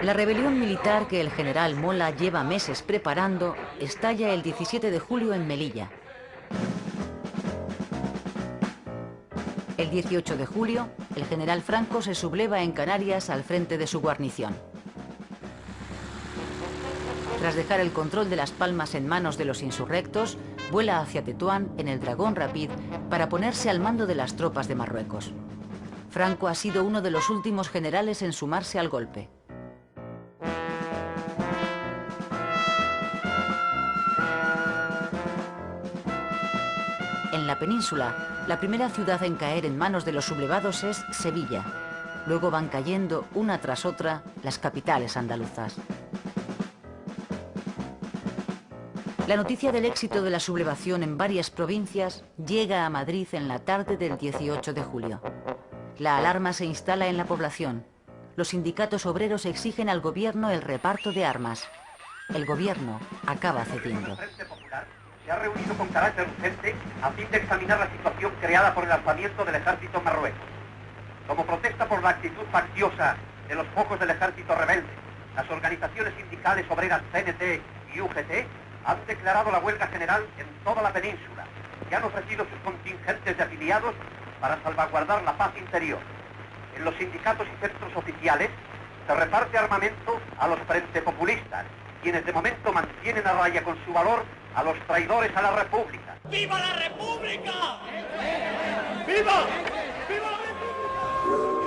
La rebelión militar que el general Mola lleva meses preparando estalla el 17 de julio en Melilla. El 18 de julio, el general Franco se subleva en Canarias al frente de su guarnición. Tras dejar el control de Las Palmas en manos de los insurrectos, vuela hacia Tetuán en el Dragón Rapid para ponerse al mando de las tropas de Marruecos. Franco ha sido uno de los últimos generales en sumarse al golpe. En la península, la primera ciudad en caer en manos de los sublevados es Sevilla. Luego van cayendo, una tras otra, las capitales andaluzas. La noticia del éxito de la sublevación en varias provincias llega a Madrid en la tarde del 18 de julio. La alarma se instala en la población. Los sindicatos obreros exigen al gobierno el reparto de armas. El gobierno acaba cediendo. Se ha reunido con carácter urgente a fin de examinar la situación creada por el alzamiento del ejército marrueco. Como protesta por la actitud facciosa de los focos del ejército rebelde, las organizaciones sindicales obreras CNT y UGT han declarado la huelga general en toda la península y han ofrecido sus contingentes de afiliados para salvaguardar la paz interior. En los sindicatos y centros oficiales se reparte armamento a los frente populistas, quienes de momento mantienen a raya con su valor a los traidores a la República. ¡Viva la República! ¡Viva! ¡Viva la República!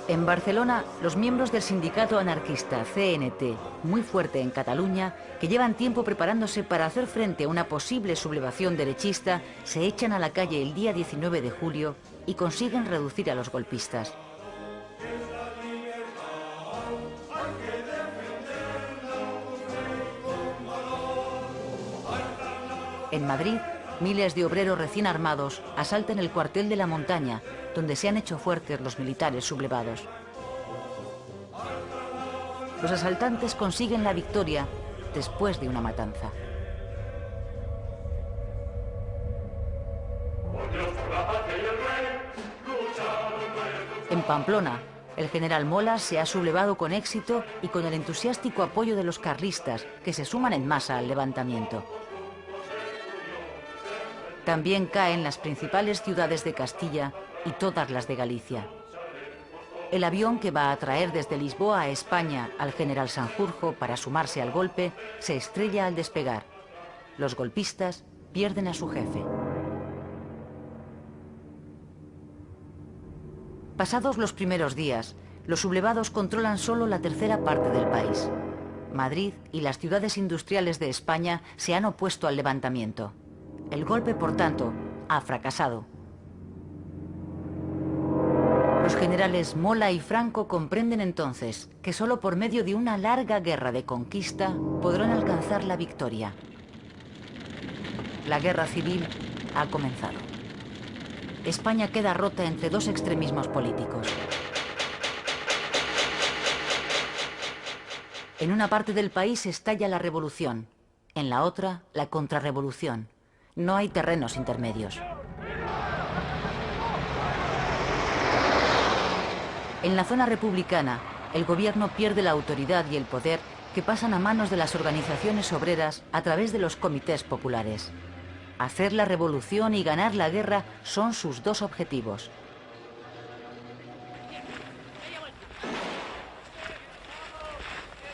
En Barcelona, los miembros del sindicato anarquista CNT, muy fuerte en Cataluña, que llevan tiempo preparándose para hacer frente a una posible sublevación derechista, se echan a la calle el día 19 de julio y consiguen reducir a los golpistas. En Madrid, miles de obreros recién armados asaltan el cuartel de la Montaña, donde se han hecho fuertes los militares sublevados. Los asaltantes consiguen la victoria después de una matanza. En Pamplona, el general Mola se ha sublevado con éxito y con el entusiástico apoyo de los carlistas, que se suman en masa al levantamiento. También caen las principales ciudades de Castilla y todas las de Galicia. El avión que va a traer desde Lisboa a España al general Sanjurjo para sumarse al golpe se estrella al despegar. Los golpistas pierden a su jefe. Pasados los primeros días, los sublevados controlan solo la tercera parte del país. Madrid y las ciudades industriales de España se han opuesto al levantamiento. El golpe, por tanto, ha fracasado. Los generales Mola y Franco comprenden entonces que solo por medio de una larga guerra de conquista podrán alcanzar la victoria. La guerra civil ha comenzado. España queda rota entre dos extremismos políticos. En una parte del país estalla la revolución, en la otra la contrarrevolución. No hay terrenos intermedios. En la zona republicana, el gobierno pierde la autoridad y el poder que pasan a manos de las organizaciones obreras a través de los comités populares. Hacer la revolución y ganar la guerra son sus dos objetivos.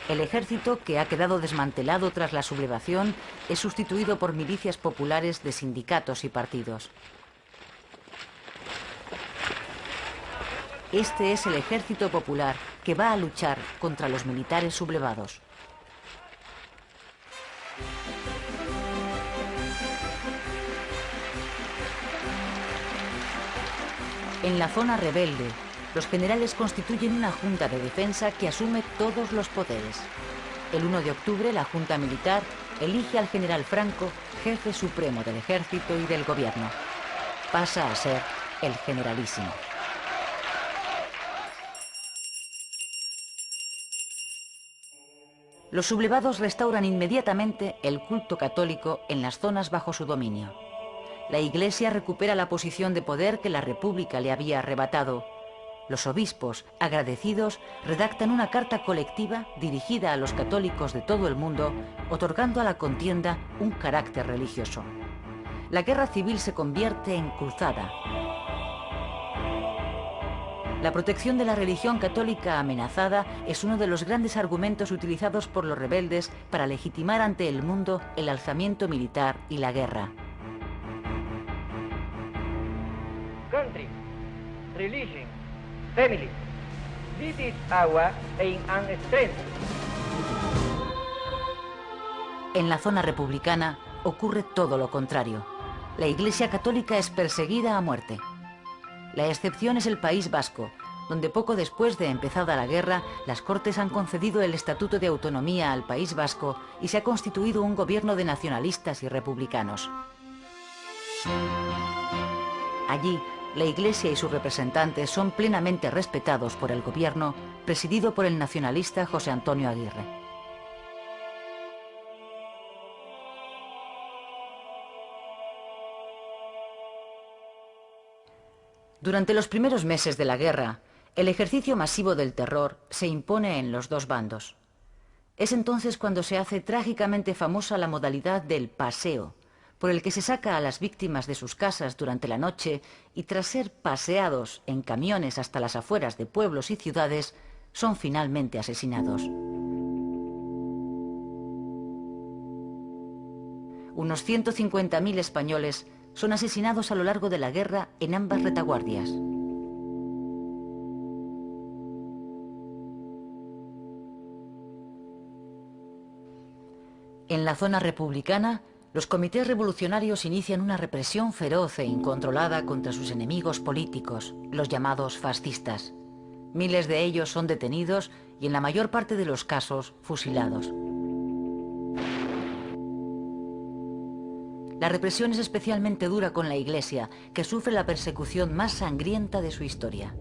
El ejército, que ha quedado desmantelado tras la sublevación, es sustituido por milicias populares de sindicatos y partidos. Este es el ejército popular que va a luchar contra los militares sublevados. En la zona rebelde, los generales constituyen una junta de defensa que asume todos los poderes. El 1 de octubre, la Junta Militar elige al general Franco jefe supremo del ejército y del gobierno. Pasa a ser el generalísimo. Los sublevados restauran inmediatamente el culto católico en las zonas bajo su dominio. La Iglesia recupera la posición de poder que la República le había arrebatado. Los obispos, agradecidos, redactan una carta colectiva dirigida a los católicos de todo el mundo, otorgando a la contienda un carácter religioso. La guerra civil se convierte en cruzada. La protección de la religión católica amenazada es uno de los grandes argumentos utilizados por los rebeldes para legitimar ante el mundo el alzamiento militar y la guerra. Country, religion, family. This is our aim and strength. En la zona republicana ocurre todo lo contrario. La Iglesia católica es perseguida a muerte. La excepción es el País Vasco, donde poco después de empezada la guerra, las Cortes han concedido el Estatuto de Autonomía al País Vasco y se ha constituido un gobierno de nacionalistas y republicanos. Allí, la Iglesia y sus representantes son plenamente respetados por el gobierno, presidido por el nacionalista José Antonio Aguirre. Durante los primeros meses de la guerra, el ejercicio masivo del terror se impone en los dos bandos. Es entonces cuando se hace trágicamente famosa la modalidad del paseo, por el que se saca a las víctimas de sus casas durante la noche y tras ser paseados en camiones hasta las afueras de pueblos y ciudades, son finalmente asesinados. Unos 150.000 españoles son asesinados a lo largo de la guerra en ambas retaguardias. En la zona republicana, los comités revolucionarios inician una represión feroz e incontrolada contra sus enemigos políticos, los llamados fascistas. Miles de ellos son detenidos y en la mayor parte de los casos fusilados. La represión es especialmente dura con la Iglesia, que sufre la persecución más sangrienta de su historia.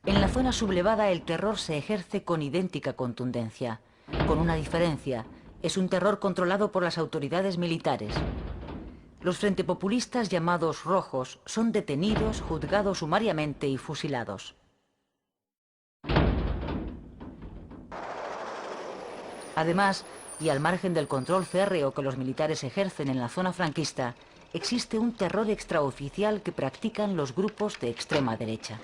En la zona sublevada el terror se ejerce con idéntica contundencia, con una diferencia: es un terror controlado por las autoridades militares. Los frentepopulistas llamados rojos son detenidos, juzgados sumariamente y fusilados. Además, y al margen del control férreo que los militares ejercen en la zona franquista, existe un terror extraoficial que practican los grupos de extrema derecha.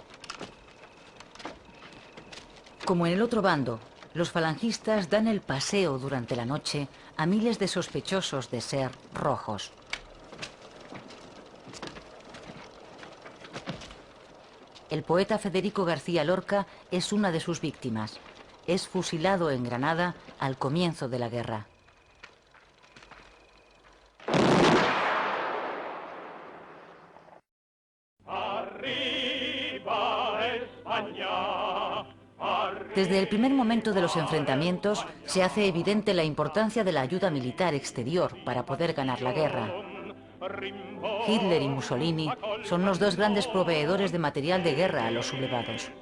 Como en el otro bando, los falangistas dan el paseo durante la noche a miles de sospechosos de ser rojos. El poeta Federico García Lorca es una de sus víctimas. Es fusilado en Granada al comienzo de la guerra. ¡Arriba España! Desde el primer momento de los enfrentamientos se hace evidente la importancia de la ayuda militar exterior para poder ganar la guerra. Hitler y Mussolini son los dos grandes proveedores de material de guerra a los sublevados.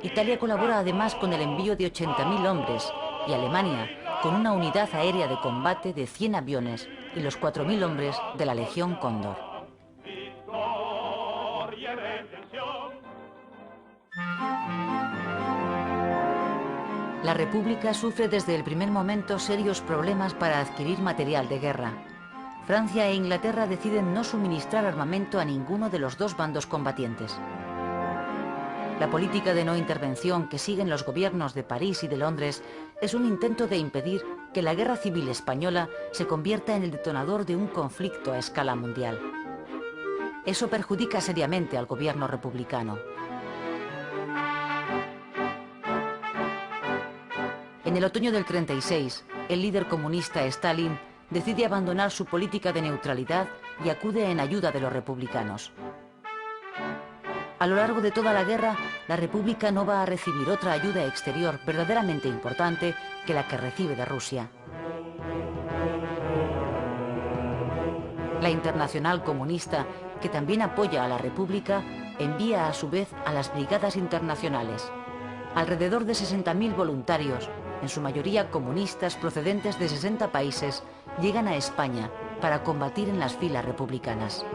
Italia colabora además con el envío de 80.000 hombres y Alemania con una unidad aérea de combate de 100 aviones y los 4.000 hombres de la Legión Cóndor. La República sufre desde el primer momento serios problemas para adquirir material de guerra. Francia e Inglaterra deciden no suministrar armamento a ninguno de los dos bandos combatientes. La política de no intervención que siguen los gobiernos de París y de Londres es un intento de impedir que la guerra civil española se convierta en el detonador de un conflicto a escala mundial. Eso perjudica seriamente al gobierno republicano. En el otoño del 36, el líder comunista Stalin decide abandonar su política de neutralidad y acude en ayuda de los republicanos. A lo largo de toda la guerra, la República no va a recibir otra ayuda exterior verdaderamente importante que la que recibe de Rusia. La Internacional Comunista, que también apoya a la República, envía a su vez a las Brigadas Internacionales. Alrededor de 60.000 voluntarios, en su mayoría comunistas procedentes de 60 países, llegan a España para combatir en las filas republicanas.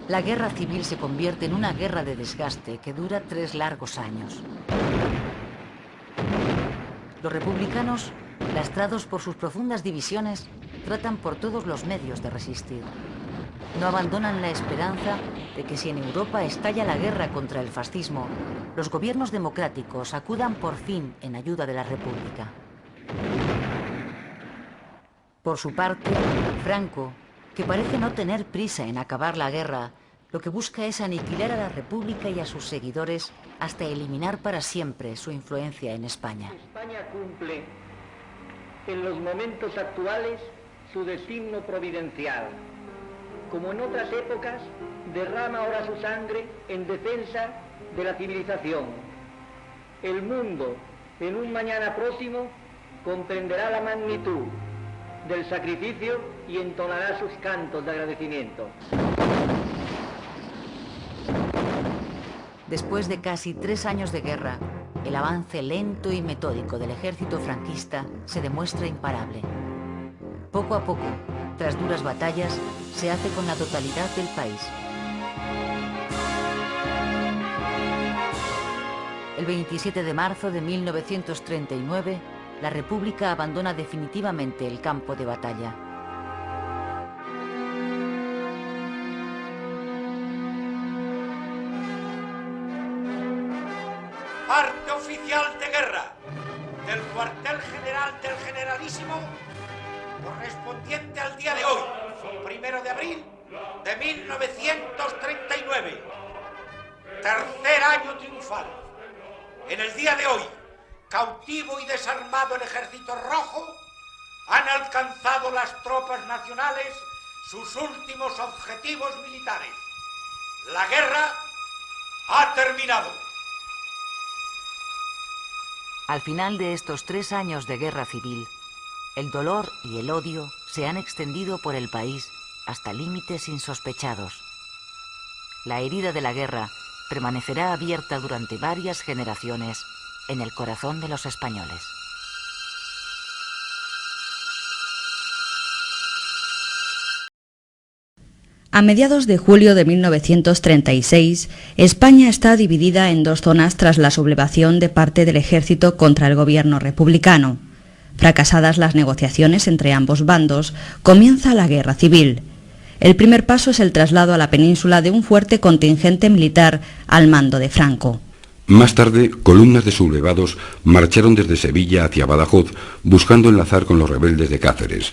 La guerra civil se convierte en una guerra de desgaste que dura 3 largos años. Los republicanos, lastrados por sus profundas divisiones, tratan por todos los medios de resistir. No abandonan la esperanza de que si en Europa estalla la guerra contra el fascismo, los gobiernos democráticos acudan por fin en ayuda de la República. Por su parte, Franco, que parece no tener prisa en acabar la guerra, lo que busca es aniquilar a la República y a sus seguidores hasta eliminar para siempre su influencia en España. España cumple en los momentos actuales su destino providencial. Como en otras épocas, derrama ahora su sangre en defensa de la civilización. El mundo, en un mañana próximo, comprenderá la magnitud del sacrificio y entonará sus cantos de agradecimiento. Después de casi 3 años de guerra, el avance lento y metódico del ejército franquista se demuestra imparable. Poco a poco, tras duras batallas, se hace con la totalidad del país. El 27 de marzo de 1939, la República abandona definitivamente el campo de batalla. Parte oficial de guerra del cuartel general del Generalísimo, correspondiente al día de hoy, 1 de abril de 1939. Tercer año triunfal. En el día de hoy, cautivo y desarmado el Ejército Rojo, han alcanzado las tropas nacionales sus últimos objetivos militares. La guerra ha terminado. Al final de estos 3 años de guerra civil, el dolor y el odio se han extendido por el país hasta límites insospechados. La herida de la guerra permanecerá abierta durante varias generaciones en el corazón de los españoles. A mediados de julio de 1936, España está dividida en 2 zonas tras la sublevación de parte del ejército contra el gobierno republicano. Fracasadas las negociaciones entre ambos bandos, comienza la guerra civil. El primer paso es el traslado a la península de un fuerte contingente militar al mando de Franco. Más tarde, columnas de sublevados marcharon desde Sevilla hacia Badajoz, buscando enlazar con los rebeldes de Cáceres.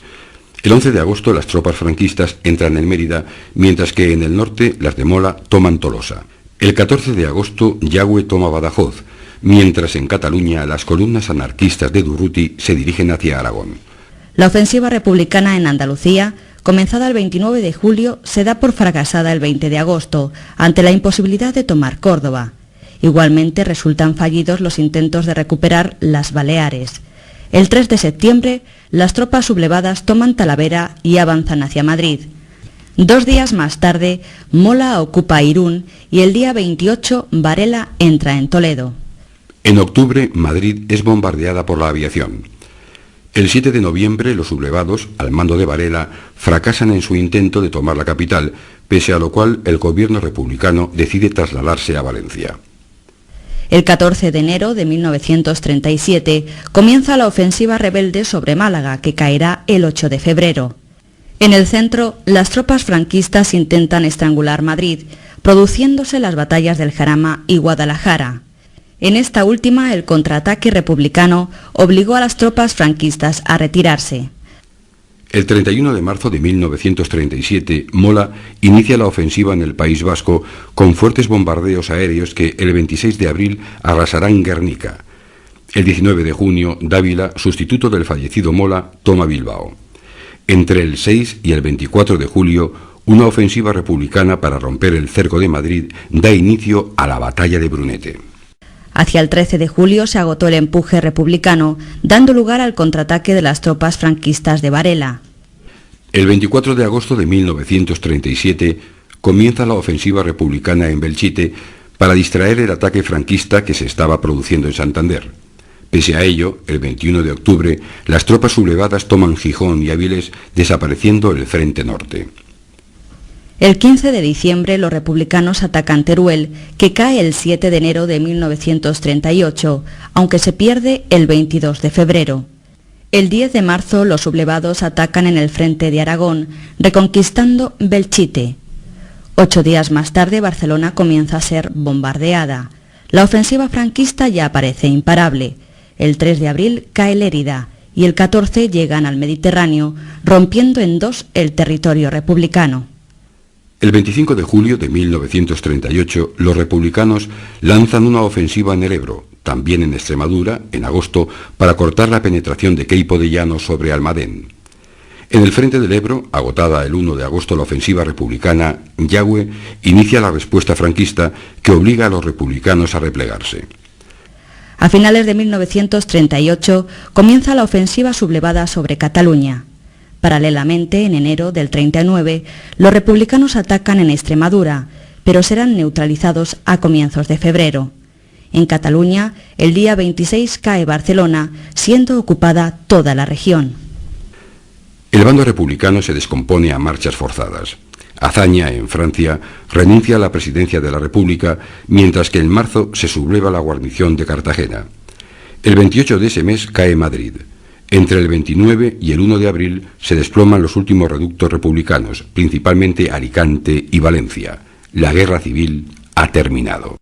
El 11 de agosto las tropas franquistas entran en Mérida, mientras que en el norte las de Mola toman Tolosa. El 14 de agosto Yagüe toma Badajoz, mientras en Cataluña las columnas anarquistas de Durruti se dirigen hacia Aragón. La ofensiva republicana en Andalucía, comenzada el 29 de julio, se da por fracasada el 20 de agosto, ante la imposibilidad de tomar Córdoba. Igualmente resultan fallidos los intentos de recuperar las Baleares. El 3 de septiembre, las tropas sublevadas toman Talavera y avanzan hacia Madrid. 2 días más tarde, Mola ocupa Irún y el día 28 Varela entra en Toledo. En octubre, Madrid es bombardeada por la aviación. El 7 de noviembre, los sublevados, al mando de Varela, fracasan en su intento de tomar la capital, pese a lo cual el gobierno republicano decide trasladarse a Valencia. El 14 de enero de 1937 comienza la ofensiva rebelde sobre Málaga, que caerá el 8 de febrero. En el centro, las tropas franquistas intentan estrangular Madrid, produciéndose las batallas del Jarama y Guadalajara. En esta última, el contraataque republicano obligó a las tropas franquistas a retirarse. El 31 de marzo de 1937, Mola inicia la ofensiva en el País Vasco con fuertes bombardeos aéreos que el 26 de abril arrasarán Guernica. El 19 de junio, Dávila, sustituto del fallecido Mola, toma Bilbao. Entre el 6 y el 24 de julio, una ofensiva republicana para romper el cerco de Madrid da inicio a la batalla de Brunete. Hacia el 13 de julio se agotó el empuje republicano, dando lugar al contraataque de las tropas franquistas de Varela. El 24 de agosto de 1937 comienza la ofensiva republicana en Belchite para distraer el ataque franquista que se estaba produciendo en Santander. Pese a ello, el 21 de octubre, las tropas sublevadas toman Gijón y Áviles, desapareciendo el frente norte. El 15 de diciembre los republicanos atacan Teruel, que cae el 7 de enero de 1938, aunque se pierde el 22 de febrero. El 10 de marzo los sublevados atacan en el frente de Aragón, reconquistando Belchite. 8 días más tarde Barcelona comienza a ser bombardeada. La ofensiva franquista ya parece imparable. El 3 de abril cae Lérida y el 14 llegan al Mediterráneo, rompiendo en dos el territorio republicano. El 25 de julio de 1938, los republicanos lanzan una ofensiva en el Ebro, también en Extremadura, en agosto, para cortar la penetración de Queipo de Llano sobre Almadén. En el frente del Ebro, agotada el 1 de agosto la ofensiva republicana, Yagüe inicia la respuesta franquista que obliga a los republicanos a replegarse. A finales de 1938 comienza la ofensiva sublevada sobre Cataluña. Paralelamente, en enero del 39, los republicanos atacan en Extremadura, pero serán neutralizados a comienzos de febrero. En Cataluña, el día 26 cae Barcelona, siendo ocupada toda la región. El bando republicano se descompone a marchas forzadas. Azaña, en Francia, renuncia a la presidencia de la República, mientras que en marzo se subleva la guarnición de Cartagena. El 28 de ese mes cae Madrid. Entre el 29 y el 1 de abril se desploman los últimos reductos republicanos, principalmente Alicante y Valencia. La guerra civil ha terminado.